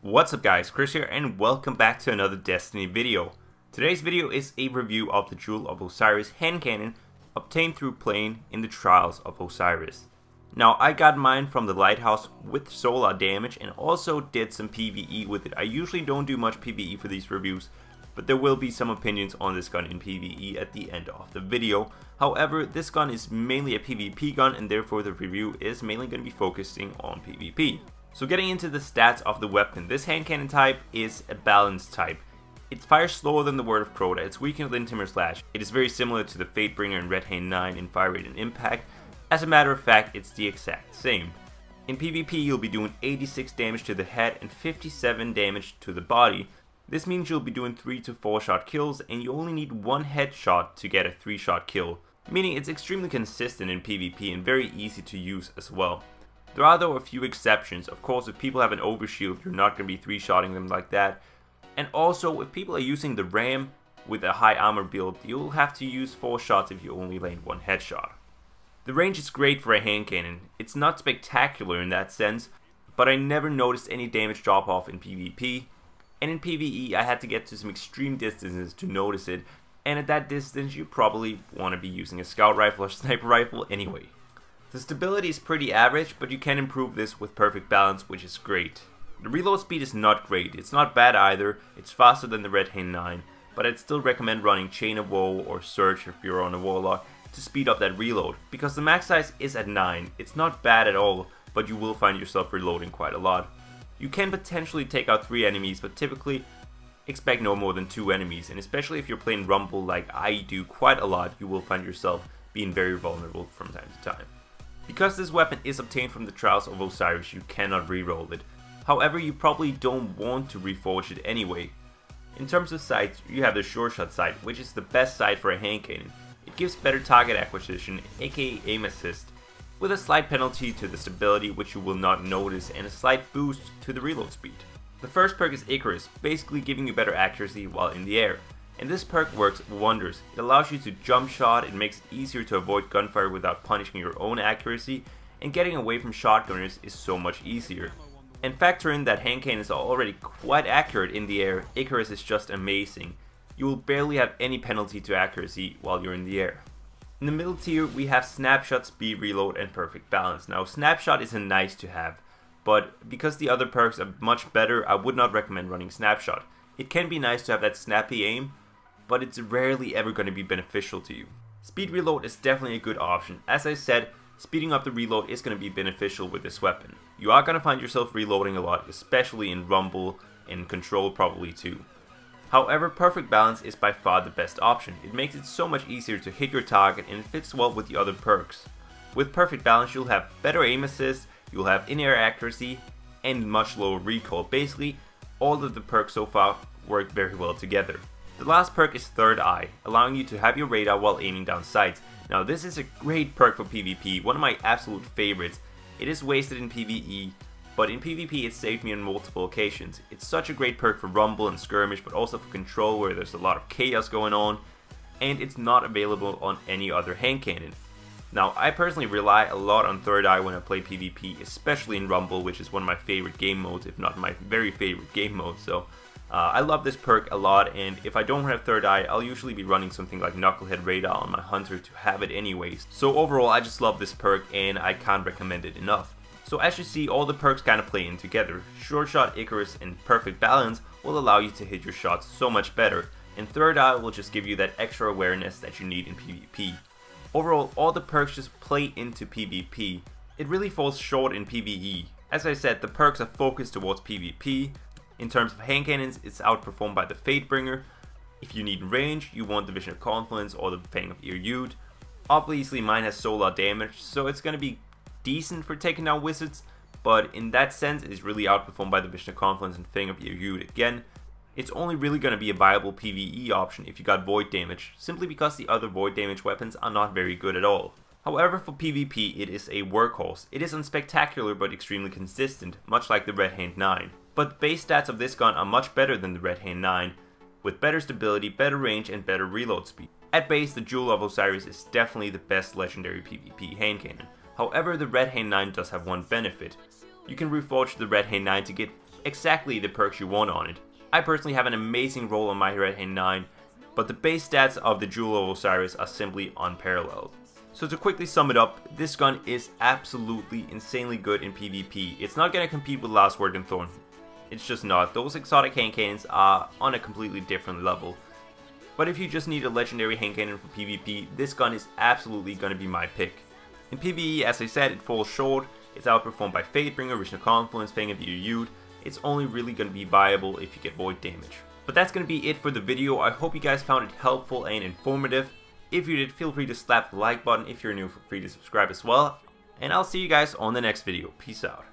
What's up guys, Chris here and welcome back to another Destiny video. Today's video is a review of the Trials of Osiris hand cannon obtained through playing in the Trials of Osiris. Now I got mine from the lighthouse with solar damage and also did some PvE with it. I usually don't do much PvE for these reviews, but there will be some opinions on this gun in PvE at the end of the video. However, this gun is mainly a PvP gun and therefore the review is mainly going to be focusing on PvP. So getting into the stats of the weapon, this hand cannon type is a balanced type. It fires slower than the Word of Crota, it's weaker than Timber Slash. It is very similar to the Fatebringer and Red Hand 9 in fire rate and impact. As a matter of fact, it's the exact same. In PvP, you'll be doing 86 damage to the head and 57 damage to the body. This means you'll be doing 3 to 4 shot kills and you only need 1 headshot to get a 3 shot kill. Meaning it's extremely consistent in PvP and very easy to use as well. There are though a few exceptions. Of course, if people have an overshield, you're not going to be 3-shotting them like that. And also, if people are using the ram with a high armor build, you'll have to use 4 shots if you only land 1 headshot. The range is great for a hand cannon. It's not spectacular in that sense, but I never noticed any damage drop off in PvP. And in PvE, I had to get to some extreme distances to notice it. And at that distance, you probably want to be using a scout rifle or sniper rifle anyway. The stability is pretty average, but you can improve this with perfect balance, which is great. The reload speed is not great, it's not bad either, it's faster than the Red Hand 9, but I'd still recommend running Chain of Woe or Surge if you're on a Warlock to speed up that reload, because the max size is at 9, it's not bad at all, but you will find yourself reloading quite a lot. You can potentially take out 3 enemies, but typically expect no more than 2 enemies, and especially if you're playing Rumble like I do quite a lot, you will find yourself being very vulnerable from time to time. Because this weapon is obtained from the Trials of Osiris, you cannot reroll it. However, you probably don't want to reforge it anyway. In terms of sights, you have the Sure Shot sight, which is the best sight for a hand cannon. It gives better target acquisition, aka aim assist, with a slight penalty to the stability which you will not notice and a slight boost to the reload speed. The first perk is Icarus, basically giving you better accuracy while in the air. And this perk works wonders. It allows you to jump shot, it makes it easier to avoid gunfire without punishing your own accuracy, and getting away from shotgunners is so much easier. And factor in that hand cannons are already quite accurate in the air, Icarus is just amazing. You will barely have any penalty to accuracy while you're in the air. In the middle tier we have Snapshot, Speed Reload and Perfect Balance. Now Snapshot is a nice to have, but because the other perks are much better, I would not recommend running Snapshot. It can be nice to have that snappy aim, but it's rarely ever going to be beneficial to you. Speed Reload is definitely a good option. As I said, speeding up the reload is going to be beneficial with this weapon. You are going to find yourself reloading a lot, especially in Rumble and Control probably too. However, Perfect Balance is by far the best option. It makes it so much easier to hit your target and it fits well with the other perks. With Perfect Balance you'll have better aim assist, you'll have in-air accuracy, and much lower recoil. Basically, all of the perks so far work very well together. The last perk is Third Eye, allowing you to have your radar while aiming down sights. Now this is a great perk for PvP, one of my absolute favorites. It is wasted in PvE, but in PvP it saved me on multiple occasions. It's such a great perk for Rumble and Skirmish, but also for Control where there's a lot of chaos going on, and it's not available on any other hand cannon. Now I personally rely a lot on Third Eye when I play PvP, especially in Rumble, which is one of my favorite game modes, if not my very favorite game mode, so I love this perk a lot, and if I don't have Third Eye, I'll usually be running something like Knucklehead Radar on my Hunter to have it anyways. So overall, I just love this perk and I can't recommend it enough. So as you see, all the perks kind of play in together. Short Shot, Icarus, and Perfect Balance will allow you to hit your shots so much better, and Third Eye will just give you that extra awareness that you need in PvP. Overall, all the perks just play into PvP. It really falls short in PvE. As I said, the perks are focused towards PvP. In terms of hand cannons, it's outperformed by the Fatebringer. If you need range, you want the Vision of Confluence or the Fang of Iryud. Obviously mine has solar damage, so it's going to be decent for taking down wizards, but in that sense it is really outperformed by the Vision of Confluence and Fang of Iryud again. It's only really going to be a viable PvE option if you got void damage, simply because the other void damage weapons are not very good at all. However, for PvP it is a workhorse. It is unspectacular but extremely consistent, much like the Red Hand 9. But the base stats of this gun are much better than the Red Hand 9, with better stability, better range, and better reload speed. At base, the Jewel of Osiris is definitely the best legendary PvP hand cannon. However, the Red Hand 9 does have one benefit. You can reforge the Red Hand 9 to get exactly the perks you want on it. I personally have an amazing roll on my Red Hand 9, but the base stats of the Jewel of Osiris are simply unparalleled. So to quickly sum it up, this gun is absolutely insanely good in PvP. It's not going to compete with Last Word and Thorn. It's just not. Those exotic hand cannons are on a completely different level. But if you just need a legendary hand cannon for PvP, this gun is absolutely going to be my pick. In PvE, as I said, it falls short. It's outperformed by Fatebringer, Original Confluence, Fang of Yud. It's only really going to be viable if you get void damage. But that's going to be it for the video. I hope you guys found it helpful and informative. If you did, feel free to slap the like button. If you're new, feel free to subscribe as well. And I'll see you guys on the next video. Peace out.